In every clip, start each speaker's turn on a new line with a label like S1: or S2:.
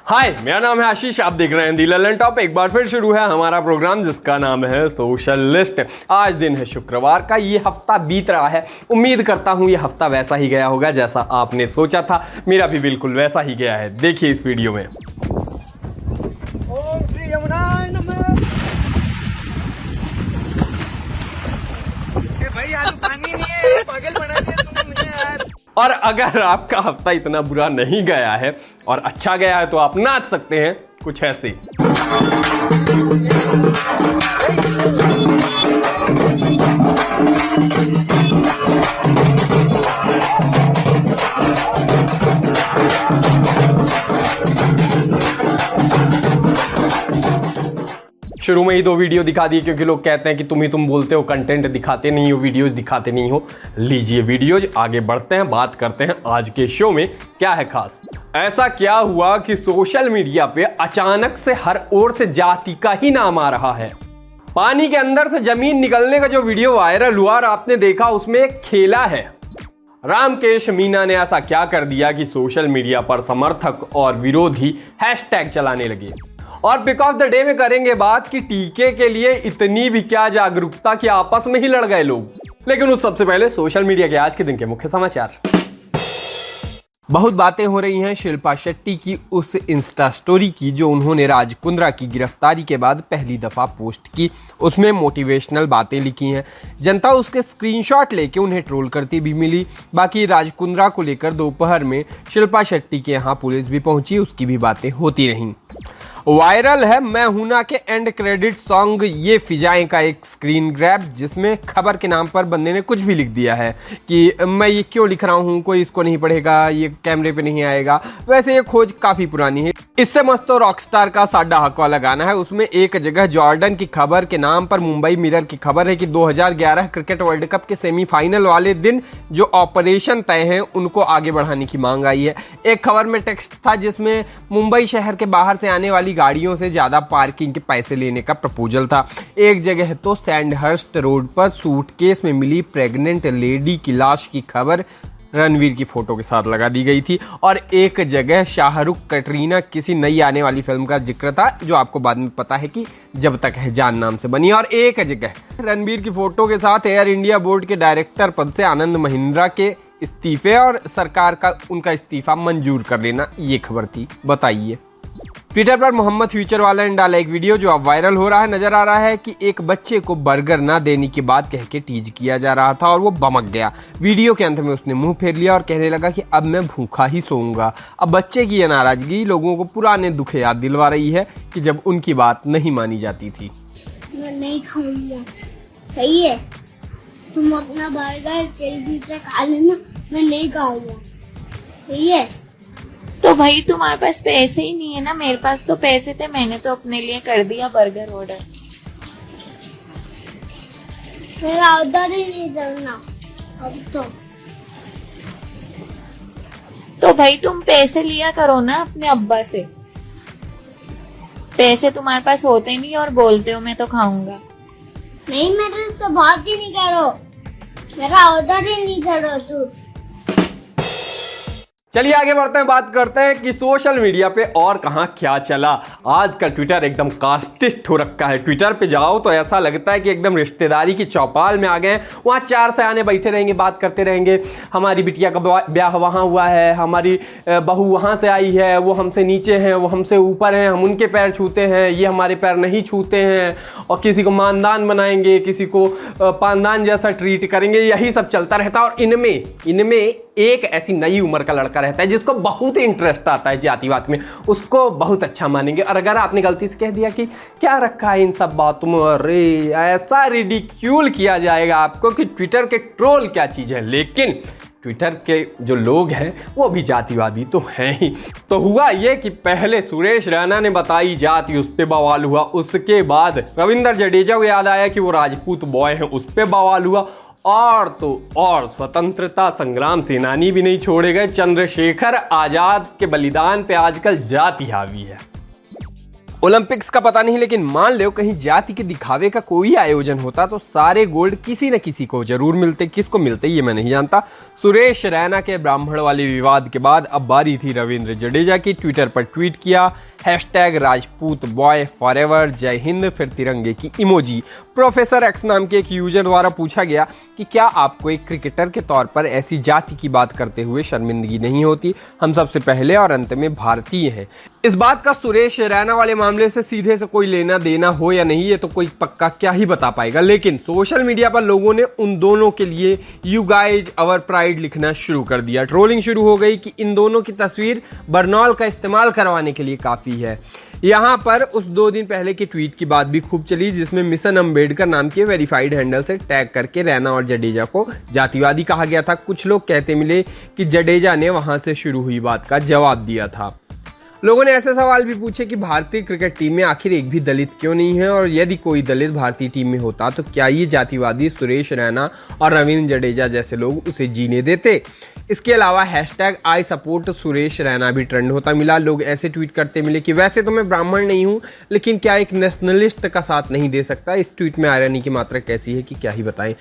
S1: हाय, मेरा नाम है आशीष। आप देख रहे हैं दी ललन टॉप। एक बार फिर शुरू है हमारा प्रोग्राम जिसका नाम है सोशल लिस्ट। आज दिन है शुक्रवार का। ये हफ्ता बीत रहा है। उम्मीद करता हूँ ये हफ्ता वैसा ही गया होगा जैसा आपने सोचा था। मेरा भी बिल्कुल वैसा ही गया है। देखिए इस वीडियो में।
S2: ओम श्री यमुनाय नमः। भाई आज पानी नहीं है, पागल बना दिया तुमने मुझे यार।
S1: और अगर आपका हफ्ता इतना बुरा नहीं गया है और अच्छा गया है तो आप नाच सकते हैं कुछ ऐसे। शुरू में ही 2 वीडियो दिखा दिए क्योंकि लोग कहते हैं कि तुम बोलते हो, कंटेंट दिखाते नहीं हो, वीडियोस दिखाते नहीं हो। लीजिए वीडियोज, आगे बढ़ते हैं, बात करते हैं आज के शो में क्या है खास। ऐसा क्या हुआ कि सोशल मीडिया पे अचानक से हर ओर से जाति का ही नाम आ रहा है। पानी के अंदर से जमीन निकलने का जो वीडियो वायरल हुआ और आपने देखा, उसमें एक खेला है। रामकेश मीना ने ऐसा क्या कर दिया कि सोशल मीडिया पर समर्थक और विरोधी हैशटैग चलाने लगे। और पिक ऑफ द डे में करेंगे बात कि टीके के लिए इतनी भी क्या जागरूकता कि आपस में ही लड़ गए लोग। लेकिन उस सबसे पहले सोशल मीडिया के आज के दिन के मुख्य समाचार। बहुत बातें हो रही हैं शिल्पा शेट्टी की उस इंस्टा स्टोरी की जो उन्होंने राज कुंद्रा की गिरफ्तारी के बाद पहली दफा पोस्ट की। उसमें मोटिवेशनल बातें लिखी हैं। जनता उसके स्क्रीनशॉट लेके उन्हें ट्रोल करती भी मिली। बाकी राज कुंद्रा को लेकर दोपहर में शिल्पा शेट्टी के यहाँ पुलिस भी पहुंची, उसकी भी बातें होती रहीं। वायरल है मैं हूं ना के एंड क्रेडिट सॉन्ग ये फिजाएं का एक स्क्रीन ग्रैब, जिसमें खबर के नाम पर बंदे ने कुछ भी लिख दिया है कि मैं ये क्यों लिख रहा हूं, कोई इसको नहीं पढ़ेगा, ये कैमरे पे नहीं आएगा। वैसे ये खोज काफी पुरानी है। इससे मस्त तो रॉकस्टार का साडा हक वाला गाना है। उसमें एक जगह जॉर्डन की खबर के नाम पर मुंबई मिरर की खबर है कि 2011 क्रिकेट वर्ल्ड कप के सेमीफाइनल वाले दिन जो ऑपरेशन तय है उनको आगे बढ़ाने की मांग आई है। एक खबर में टेक्स्ट था जिसमें मुंबई शहर के बाहर से आने वाली गाड़ियों से ज्यादा पार्किंग के पैसे लेने का प्रपोजल था। एक जगह तो सैंडहर्स्ट रोड पर सूटकेस में मिली प्रेग्नेंट लेडी की लाश की खबर रणवीर की फोटो के साथ लगा दी गई थी। और एक जगह शाहरुख कटरीना किसी नई आने वाली फिल्म का जिक्र था जो आपको बाद में पता है कि जब तक है जान नाम से बनी। और एक जगह रणवीर की फोटो के साथ एयर इंडिया बोर्ड के डायरेक्टर पद से आनंद महिंद्रा के इस्तीफे और सरकार का उनका इस्तीफा मंजूर कर लेना, ये खबर थी। बताइए। ट्विटर पर मोहम्मद फ्यूचर वाला ने डाला एक वीडियो जो अब वायरल हो रहा है। नजर आ रहा है कि एक बच्चे को बर्गर ना देने की बात कह के टीज किया जा रहा था और वो बमक गया। वीडियो के अंत में उसने मुंह फेर लिया और कहने लगा कि अब मैं भूखा ही सोऊंगा। अब बच्चे की यह नाराजगी लोगों को पुराने दुख याद दिलवा रही है कि जब उनकी बात नहीं मानी जाती थी।
S3: मैं नहीं खाऊंगा, सही है? तुम अपना बर्गर जल्दी से खा लेना, मैं नहीं खाऊंगा, सही है?
S4: तो भाई तुम्हारे पास पैसे ही नहीं है ना, मेरे पास तो पैसे थे, मैंने तो अपने लिए कर दिया बर्गर ऑर्डर।
S3: मेरा ऑर्डर ही नहीं करना अब
S4: तो भाई तुम पैसे लिया करो ना अपने अब्बा से। पैसे तुम्हारे पास होते नहीं और बोलते हो मैं तो खाऊंगा।
S3: नहीं, मेरे से बात ही नहीं करो, मेरा ऑर्डर ही नहीं करो तू।
S1: चलिए आगे बढ़ते हैं, बात करते हैं कि सोशल मीडिया पे और कहां क्या चला। आज का ट्विटर एकदम कास्टिस्ट हो रखा है। ट्विटर पे जाओ तो ऐसा लगता है कि एकदम रिश्तेदारी की चौपाल में आ गए। वहाँ 4 सयाने बैठे रहेंगे, बात करते रहेंगे। हमारी बिटिया का ब्याह वहाँ हुआ है, हमारी बहू वहाँ से आई है, वो हमसे नीचे हैं, वो हमसे ऊपर हैं, हम उनके पैर छूते हैं, ये हमारे पैर नहीं छूते हैं। और किसी को मानदान बनाएंगे, किसी को पानदान जैसा ट्रीट करेंगे। यही सब चलता रहता है। और इनमें एक ऐसी नई उम्र का लड़का रहता है जिसको बहुत इंटरेस्ट आता है जातिवाद में, उसको बहुत अच्छा मानेंगे। और अगर आपने गलती से कह दिया कि क्या रखा है इन सब बातों में, अरे ऐसा रिडिक्यूल किया जाएगा आपको कि ट्विटर के ट्रोल क्या चीज़ है। लेकिन ट्विटर के जो लोग हैं वो भी जातिवादी तो हैं ही। तो हुआ ये कि पहले सुरेश रैना ने बताई जाति, उस पर बवाल हुआ। उसके बाद रविंद्र जडेजा को याद आया कि वो राजपूत बॉय हैं, उस पर बवाल हुआ। और तो और स्वतंत्रता संग्राम सेनानी भी नहीं छोड़े गए। चंद्रशेखर आजाद के बलिदान पे आजकल जाति हावी है। ओलंपिक्स का पता नहीं, लेकिन मान लो कहीं जाति के दिखावे का कोई आयोजन होता तो सारे गोल्ड किसी न किसी को जरूर मिलते। किसको मिलते ये मैं नहीं जानता। सुरेश रैना के ब्राह्मण वाले विवाद के बाद अब बारी थी रविंद्र जडेजा की। ट्विटर पर ट्वीट किया #राजपूत बॉय फॉरएवर, जय हिंद, फिर तिरंगे की इमोजी। प्रोफेसर एक्स नाम के एक यूजर द्वारा पूछा गया कि क्या आपको एक क्रिकेटर के तौर पर ऐसी जाति की बात करते हुए शर्मिंदगी नहीं होती? हम सबसे पहले और अंत में भारतीय हैं। इस बात का सुरेश रैना वाले मामले से सीधे से कोई लेना देना हो या नहीं, ये तो कोई पक्का क्या ही बता पाएगा। लेकिन सोशल मीडिया पर लोगों ने उन दोनों के लिए यू गाइज अवर प्राइड लिखना शुरू कर दिया। ट्रोलिंग शुरू हो गई कि इन दोनों की तस्वीर बर्नॉल का इस्तेमाल करवाने के लिए काफी है। यहाँ पर उस 2 दिन पहले की ट्वीट की बात भी खूब चली, जिसमें मिशन अम्बेडकर नाम के वेरीफाइड हैंडल से टैग करके रैना और जडेजा को जातिवादी कहा गया था। कुछ लोग कहते मिले कि जडेजा ने वहां से शुरू हुई बात का जवाब दिया था। लोगों ने ऐसे सवाल भी पूछे कि भारतीय क्रिकेट टीम में आखिर एक भी दलित क्यों नहीं है, और यदि कोई दलित भारतीय टीम में होता तो क्या ये जातिवादी सुरेश रैना और रविंद्र जडेजा जैसे लोग उसे जीने देते? इसके अलावा #I support सुरेश रैना भी ट्रेंड होता मिला। लोग ऐसे ट्वीट करते मिले कि वैसे तो मैं ब्राह्मण नहीं हूं, लेकिन क्या एक नेशनलिस्ट का साथ नहीं दे सकता? इस ट्वीट में आयरनी की मात्रा कैसी है कि क्या ही बताएं।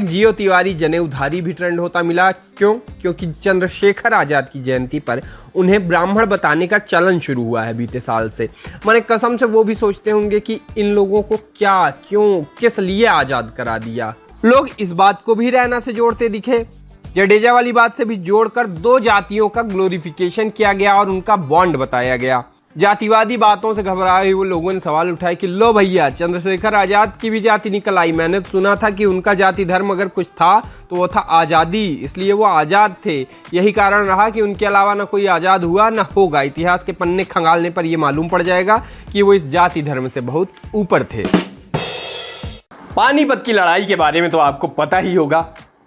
S1: #जियो तिवारी जनेऊधारी भी ट्रेंड होता मिला। क्योंकि चंद्रशेखर आजाद की जयंती पर उन्हें ब्राह्मण बताने का चलन शुरू हुआ है बीते साल से। माने कसम से वो भी सोचते होंगे कि इन लोगों को क्या, क्यों, किस लिए आजाद करा दिया। लोग इस बात को भी रैना से जोड़ते दिखे। जडेजा वाली बात से भी जोड़कर 2 जातियों का ग्लोरिफिकेशन किया गया और उनका बॉन्ड बताया गया। जातिवादी बातों से घबराए हुए लोगों ने सवाल उठाए कि लो भैया, चंद्रशेखर आजाद की भी जाति निकल आई। मैंने सुना था कि उनका जाति धर्म अगर कुछ था तो वो था आजादी, इसलिए वो आजाद थे। यही कारण रहा कि उनके अलावा न कोई आजाद हुआ न होगा। इतिहास के पन्ने खंगालने पर यह मालूम पड़ जाएगा कि वो इस जाति धर्म से बहुत ऊपर थे। पानीपत की लड़ाई के बारे में तो आपको पता ही होगा।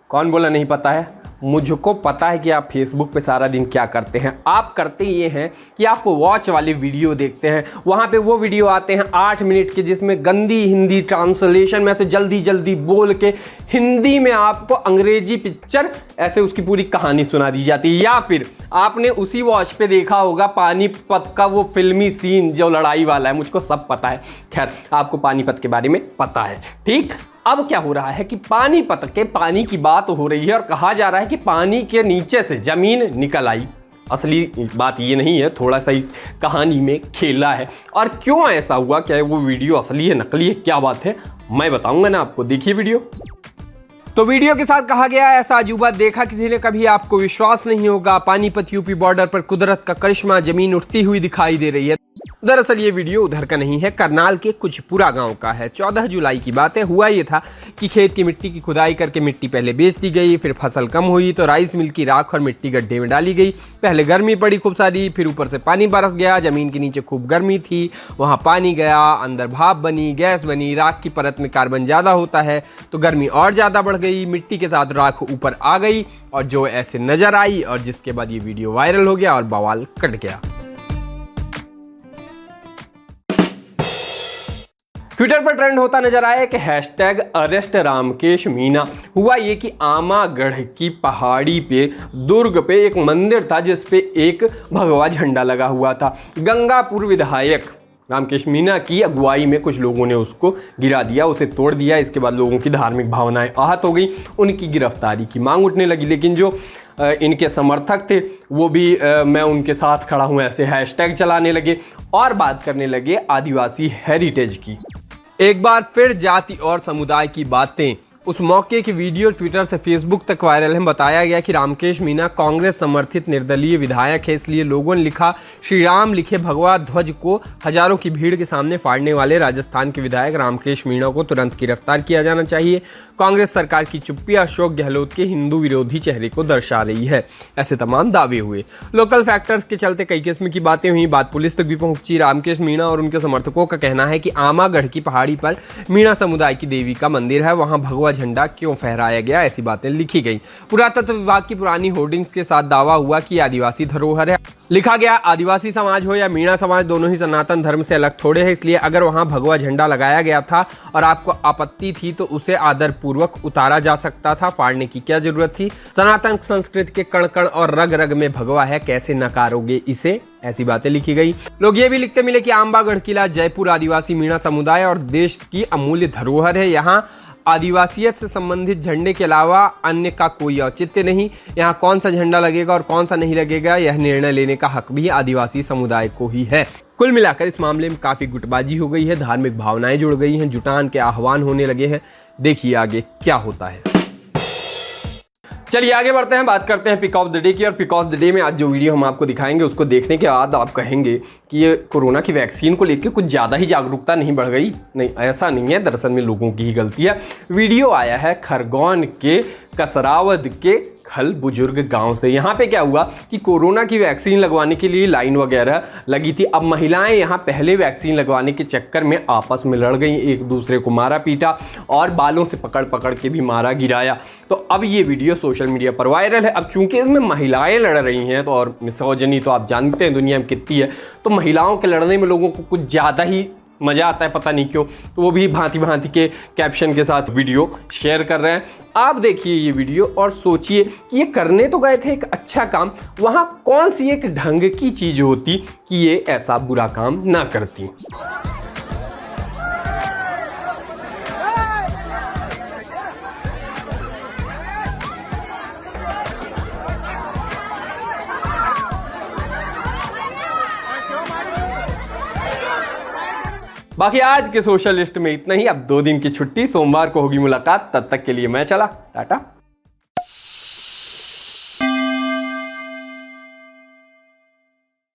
S1: कौन बोला नहीं पता है? मुझको पता है कि आप फेसबुक पे सारा दिन क्या करते हैं। आप करते ये हैं कि आप वॉच वाले वीडियो देखते हैं। वहाँ पे वो वीडियो आते हैं 8 मिनट के, जिसमें गंदी हिंदी ट्रांसलेशन में से जल्दी जल्दी बोल के हिंदी में आपको अंग्रेजी पिक्चर ऐसे उसकी पूरी कहानी सुना दी जाती है। या फिर आपने उसी वॉच पे देखा होगा पानीपत का वो फिल्मी सीन जो लड़ाई वाला है। मुझको सब पता है। खैर, आपको पानीपत के बारे में पता है, ठीक। अब क्या हो रहा है कि पानीपत के पानी की बात हो रही है और कहा जा रहा है कि पानी के नीचे से जमीन निकल आई। असली बात ये नहीं है, थोड़ा सा इस कहानी में खेला है। और क्यों ऐसा हुआ, क्या वो वीडियो असली है नकली है, क्या बात है, मैं बताऊंगा ना आपको। देखिए वीडियो। तो वीडियो के साथ कहा गया ऐसा अजूबा देखा किसी ने कभी, आपको विश्वास नहीं होगा। पानीपत यूपी बॉर्डर पर कुदरत का करिश्मा, जमीन उठती हुई दिखाई दे रही है। दरअसल ये वीडियो उधर का नहीं है, करनाल के कुचपुरा गांव का है। 14 जुलाई की बात है। हुआ ये था कि खेत की मिट्टी की खुदाई करके मिट्टी पहले बेच दी गई, फिर फसल कम हुई तो राइस मिल की राख और मिट्टी गड्ढे में डाली गई। पहले गर्मी पड़ी खूब सारी, फिर ऊपर से पानी बरस गया। जमीन के नीचे खूब गर्मी थी, वहां पानी गया, अंदर भाप बनी, गैस बनी। राख की परत में कार्बन ज्यादा होता है तो गर्मी और ज्यादा बढ़ गई। मिट्टी के साथ राख ऊपर आ गई और जो ऐसे नजर आई, और जिसके बाद ये वीडियो वायरल हो गया और बवाल कट गया। ट्विटर पर ट्रेंड होता नजर आया कि #अरेस्ट रामकेश मीना। हुआ ये कि आमागढ़ की पहाड़ी पे दुर्ग पे एक मंदिर था जिस पे एक भगवा झंडा लगा हुआ था। गंगापुर विधायक रामकेश मीना की अगुवाई में कुछ लोगों ने उसको गिरा दिया, उसे तोड़ दिया। इसके बाद लोगों की धार्मिक भावनाएं आहत हो गई, उनकी गिरफ्तारी की मांग उठने लगी। लेकिन जो इनके समर्थक थे वो भी मैं उनके साथ खड़ा हूं ऐसे # चलाने लगे और बात करने लगे आदिवासी हेरिटेज की। एक बार फिर जाति और समुदाय की बातें। उस मौके की वीडियो ट्विटर से फेसबुक तक वायरल है। बताया गया कि रामकेश मीना कांग्रेस समर्थित निर्दलीय विधायक है, इसलिए लोगों ने लिखा श्री राम लिखे भगवा ध्वज को हजारों की भीड़ के सामने फाड़ने वाले राजस्थान के विधायक रामकेश मीना को तुरंत गिरफ्तार किया जाना चाहिए। कांग्रेस सरकार की चुप्पी अशोक गहलोत के हिंदू विरोधी चेहरे को दर्शा रही है। ऐसे तमाम दावे हुए। लोकल फैक्टर्स के चलते कई किस्म की बातें हुई, बात पुलिस तक भी पहुंची। रामकेश मीना और उनके समर्थकों का कहना है कि आमागढ़ की पहाड़ी पर मीणा समुदाय की देवी का मंदिर है, वहां भगवा झंडा क्यों फहराया गया, ऐसी बातें लिखी गई। पुरातत्व विभाग की पुरानी होर्डिंग्स के साथ दावा हुआ कि आदिवासी धरोहर है। लिखा गया आदिवासी समाज हो या मीणा समाज दोनों ही सनातन धर्म से अलग थोड़े हैं, इसलिए अगर वहां भगवा झंडा लगाया गया था और आपको आपत्ति थी तो उसे आदर पूर्वक उतारा जा सकता था, फाड़ने की क्या जरूरत थी। सनातन संस्कृति के कण कण और रग रग में भगवा है, कैसे नकारोगे इसे, ऐसी बातें लिखी गई। लोग ये भी लिखते मिले कि आंबागढ़ किला जयपुर आदिवासी मीणा समुदाय और देश की अमूल्य धरोहर है, यहाँ आदिवासियत से संबंधित झंडे के अलावा अन्य का कोई औचित्य नहीं। यहाँ कौन सा झंडा लगेगा और कौन सा नहीं लगेगा यह निर्णय लेने का हक भी आदिवासी समुदाय को ही है। कुल मिलाकर इस मामले में काफी गुटबाजी हो गई है, धार्मिक भावनाएं जुड़ गई हैं, जुटान के आह्वान होने लगे हैं। देखिए आगे क्या होता है। चलिए आगे बढ़ते हैं, बात करते हैं पिक ऑफ द डे की। और पिक ऑफ द डे में आज जो वीडियो हम आपको दिखाएंगे उसको देखने के बाद आप कहेंगे कि ये कोरोना की वैक्सीन को लेकर कुछ ज़्यादा ही जागरूकता नहीं बढ़ गई। नहीं, ऐसा नहीं है, दरअसल में लोगों की ही गलती है। वीडियो आया है खरगोन के कसरावद के खल बुजुर्ग गांव से। यहाँ पे क्या हुआ कि कोरोना की वैक्सीन लगवाने के लिए लाइन वगैरह लगी थी। अब महिलाएं यहाँ पहले वैक्सीन लगवाने के चक्कर में आपस में लड़ गई, एक दूसरे को मारा पीटा और बालों से पकड़ पकड़ के भी मारा गिराया। तो अब ये वीडियो सोशल मीडिया पर वायरल है। अब चूंकि इसमें महिलाएं लड़ रही हैं तो, और मिसोजिनी तो आप जानते हैं दुनिया में कितनी है, तो महिलाओं के लड़ने में लोगों को कुछ ज़्यादा ही मज़ा आता है, पता नहीं क्यों। तो वो भी भांति भांति के कैप्शन के साथ वीडियो शेयर कर रहे हैं। आप देखिए ये वीडियो और सोचिए कि ये करने तो गए थे एक अच्छा काम, वहाँ कौन सी एक ढंग की चीज़ होती कि ये ऐसा बुरा काम ना करती। बाकी आज के सोशल लिस्ट में इतना ही। अब 2 दिन की छुट्टी, सोमवार को होगी मुलाकात। तब तक के लिए मैं चला, टाटा।